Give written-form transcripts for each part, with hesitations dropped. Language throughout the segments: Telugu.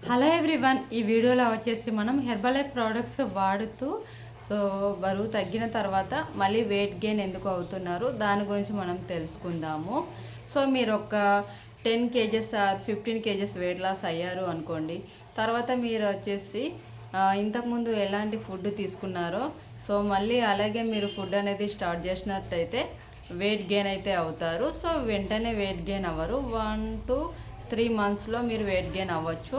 హలో ఎవ్రీవన్, ఈ వీడియోలో వచ్చేసి మనం హెర్బలైఫ్ ప్రోడక్ట్స్ వాడుతూ బరువు తగ్గిన తర్వాత మళ్ళీ వెయిట్ గెయిన్ ఎందుకు అవుతున్నారు దాని గురించి మనం తెలుసుకుందాము. మీరు ఒక 10 KGs or 15 KGs weight loss అయ్యారు అనుకోండి. తర్వాత మీరు వచ్చేసి ఇంతకుముందు ఎలాంటి ఫుడ్ తీసుకున్నారో మళ్ళీ అలాగే మీరు ఫుడ్ అనేది స్టార్ట్ చేసినట్టయితే వెయిట్ గెయిన్ అయితే అవుతారు. వెంటనే వెయిట్ గెయిన్ అవ్వరు. 1 to 3 monthsలో మీరు వెయిట్ గెయిన్ అవ్వచ్చు.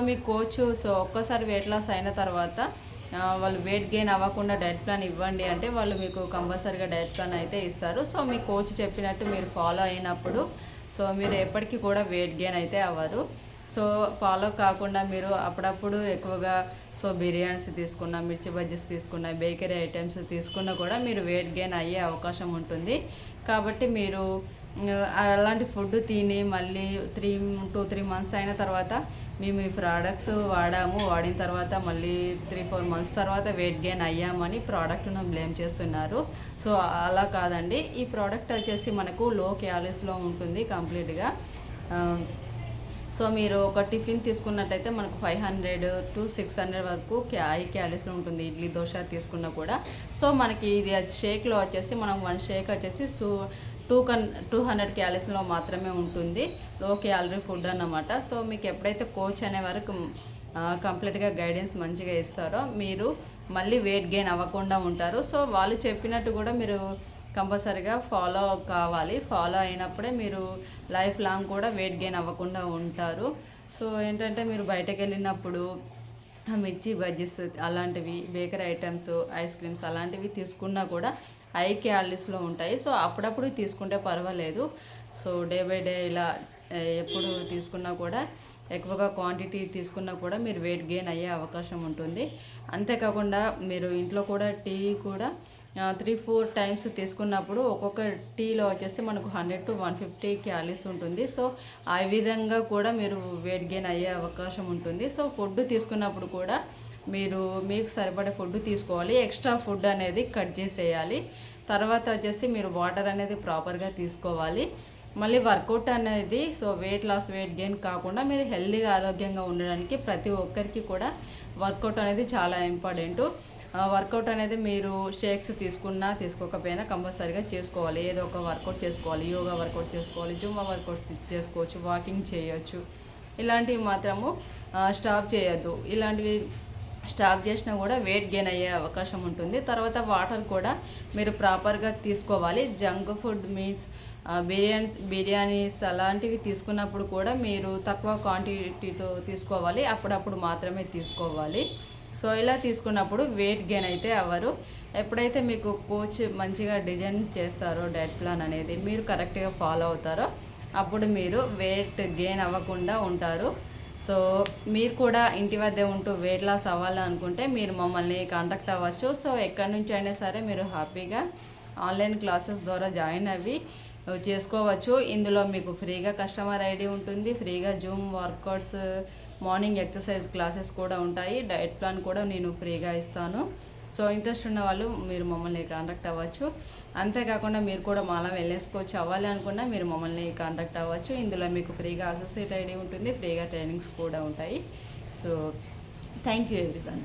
మీ కోచ్ ఒక్కసారి వెయిట్ లాస్ అయిన తర్వాత వాళ్ళు వెయిట్ గెయిన్ అవ్వకుండా డైట్ ప్లాన్ ఇవ్వండి అంటే వాళ్ళు మీకు కంపల్సరీగా డైట్ ప్లాన్ అయితే ఇస్తారు. మీ కోచ్ చెప్పినట్టు మీరు ఫాలో అయినప్పుడు మీరు ఎప్పటికీ కూడా వెయిట్ గెయిన్ అయితే అవ్వరు. ఫాలో కాకుండా మీరు అప్పుడప్పుడు ఎక్కువగా బిర్యానీస్ తీసుకున్నా, మిర్చి బజ్జీస్ తీసుకున్నా, బేకరీ ఐటమ్స్ తీసుకున్నా కూడా మీరు వెయిట్ గెయిన్ అయ్యే అవకాశం ఉంటుంది. కాబట్టి మీరు అలాంటి ఫుడ్ తిని మళ్ళీ 2-3 months అయిన తర్వాత మేము ఈ ప్రోడక్ట్స్ వాడిన తర్వాత మళ్ళీ 3-4 months తర్వాత వెయిట్ గెయిన్ అయ్యామని ప్రోడక్ట్ను బ్లేమ్ చేస్తున్నారు. అలా కాదండి. ఈ ప్రోడక్ట్ వచ్చేసి మనకు లో క్యాలరీస్లో ఉంటుంది కంప్లీట్గా. మీరు ఒక టిఫిన్ తీసుకున్నట్టయితే మనకు 500 to 600 వరకు హై క్యాలరీస్లో ఉంటుంది. ఇడ్లీ దోశ తీసుకున్నా కూడా. మనకి ఇది షేక్లో వచ్చేసి మనం 1 షేక్ వచ్చేసి 200 క్యాలరీస్లో మాత్రమే ఉంటుంది. లో క్యాలరీ ఫుడ్ అన్నమాట. మీకు ఎప్పుడైతే కోచ్ అనే వరకు కంప్లీట్గా గైడెన్స్ మంచిగా ఇస్తారో మీరు మళ్ళీ వెయిట్ గెయిన్ అవ్వకుండా ఉంటారు. వాళ్ళు చెప్పినట్టు కూడా మీరు కంపల్సరీగా ఫాలో కావాలి. ఫాలో అయినప్పుడే మీరు లైఫ్ లాంగ్ కూడా వెయిట్ గెయిన్ అవ్వకుండా ఉంటారు. ఏంటంటే మీరు బయటకు వెళ్ళినప్పుడు మిర్చి బజ్జీస్ అలాంటివి, బేకరీ ఐటమ్స్, ఐస్ క్రీమ్స్ అలాంటివి తీసుకున్నా కూడా హై క్యాలరీస్లో ఉంటాయి. అప్పుడప్పుడు తీసుకుంటే పర్వాలేదు. డే బై డే ఇలా ఎప్పుడు తీసుకున్నా కూడా ఎక్కువగా క్వాంటిటీ తీసుకున్నా కూడా మీరు వెయిట్ గెయిన్ అయ్యే అవకాశం ఉంటుంది. అంతేకాకుండా మీరు ఇంట్లో కూడా టీ కూడా 3-4 times తీసుకున్నప్పుడు ఒక్కొక్క టీలో వచ్చేసి మనకు 100 to 150 క్యాలరీస్ ఉంటుంది. ఆ విధంగా కూడా మీరు వెయిట్ గెయిన్ అయ్యే అవకాశం ఉంటుంది. ఫుడ్ తీసుకున్నప్పుడు కూడా మీరు మీకు సరిపడే ఫుడ్ తీసుకోవాలి. ఎక్స్ట్రా ఫుడ్ అనేది కట్ చేసేయాలి. తర్వాత వచ్చేసి మీరు వాటర్ అనేది ప్రాపర్గా తీసుకోవాలి. మళ్ళీ వర్కౌట్ అనేది వెయిట్ లాస్, వెయిట్ గెయిన్ కాకుండా మీరు హెల్తీగా ఆరోగ్యంగా ఉండడానికి ప్రతి ఒక్కరికి కూడా వర్కౌట్ అనేది చాలా ఇంపార్టెంట్. వర్కౌట్ అనేది మీరు షేక్స్ తీసుకున్నా తీసుకోకపోయినా కంపల్సరీగా చేసుకోవాలి. ఏదో ఒక వర్కౌట్ చేసుకోవాలి. యోగా వర్కౌట్ చేసుకోవాలి, జుంబా వర్కౌట్స్ చేసుకోవచ్చు, వాకింగ్ చేయొచ్చు. ఇలాంటివి మాత్రము స్టాప్ చేయొద్దు. ఇలాంటివి స్టాప్ చేసినా కూడా వెయిట్ గెయిన్ అయ్యే అవకాశం ఉంటుంది. తర్వాత వాటర్ కూడా మీరు ప్రాపర్గా తీసుకోవాలి. జంక్ ఫుడ్ మీన్స్ బిర్యానీస్ అలాంటివి తీసుకున్నప్పుడు కూడా మీరు తక్కువ క్వాంటిటీతో తీసుకోవాలి. అప్పుడప్పుడు మాత్రమే తీసుకోవాలి. ఇలా తీసుకున్నప్పుడు వెయిట్ గెయిన్ అయితే అవ్వరు. ఎప్పుడైతే మీకు కోచ్ మంచిగా డిజైన్ చేస్తారో డైట్ ప్లాన్ అనేది మీరు కరెక్ట్గా ఫాలో అవుతారో అప్పుడు మీరు వెయిట్ గెయిన్ అవ్వకుండా ఉంటారు. మీరు కూడా ఇంటి వద్దే ఉంటూ వెయిట్ లాస్ అవ్వాలనుకుంటే మీరు మమ్మల్ని కాంటాక్ట్ అవ్వచ్చు. ఎక్కడి నుంచి అయినా సరే మీరు హ్యాపీగా ఆన్లైన్ క్లాసెస్ ద్వారా జాయిన్ అవ్వి చేసుకోవచ్చు. ఇందులో మీకు ఫ్రీగా కస్టమర్ ఐడి ఉంటుంది. ఫ్రీగా Zoom workouts, morning exercise classes కూడా ఉంటాయి. డైట్ ప్లాన్ కూడా నేను ఫ్రీగా ఇస్తాను. ఇంట్రెస్ట్ ఉన్న వాళ్ళు మీరు మమ్మల్ని కాంటాక్ట్ అవ్వచ్చు. అంతేకాకుండా మీరు కూడా మాలా వెల్నెస్ కోచ్ అవ్వాలి అనుకున్నా మీరు మమ్మల్ని కాంటాక్ట్ అవ్వచ్చు. ఇందులో మీకు ఫ్రీగా అసోసియేట్ ఐడి ఉంటుంది. ఫ్రీగా ట్రైనింగ్స్ కూడా ఉంటాయి. Thank you everyone.